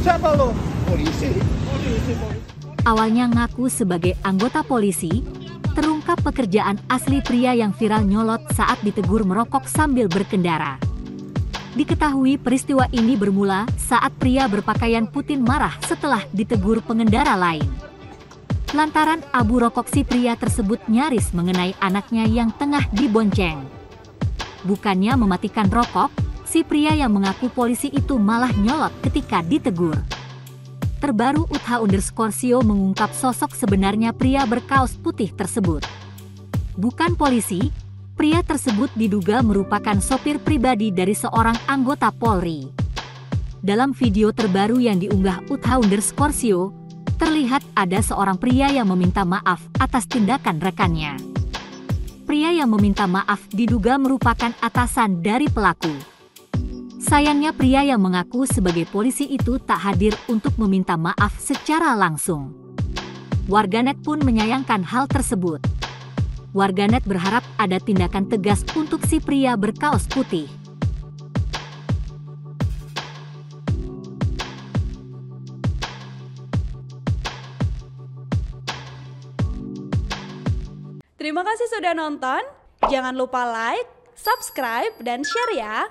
Siapa lo? Polisi. Awalnya ngaku sebagai anggota polisi, terungkap pekerjaan asli pria yang viral nyolot saat ditegur merokok sambil berkendara. Diketahui peristiwa ini bermula saat pria berpakaian putih marah setelah ditegur pengendara lain. Lantaran abu rokok si pria tersebut nyaris mengenai anaknya yang tengah dibonceng. Bukannya mematikan rokok, si pria yang mengaku polisi itu malah nyolot ketika ditegur. Terbaru @_Scorpio mengungkap sosok sebenarnya pria berkaos putih tersebut. Bukan polisi, pria tersebut diduga merupakan sopir pribadi dari seorang anggota Polri. Dalam video terbaru yang diunggah @_Scorpio, terlihat ada seorang pria yang meminta maaf atas tindakan rekannya. Pria yang meminta maaf diduga merupakan atasan dari pelaku. Sayangnya pria yang mengaku sebagai polisi itu tak hadir untuk meminta maaf secara langsung. Warganet pun menyayangkan hal tersebut. Warganet berharap ada tindakan tegas untuk si pria berkaos putih. Terima kasih sudah nonton. Jangan lupa like, subscribe, dan share ya.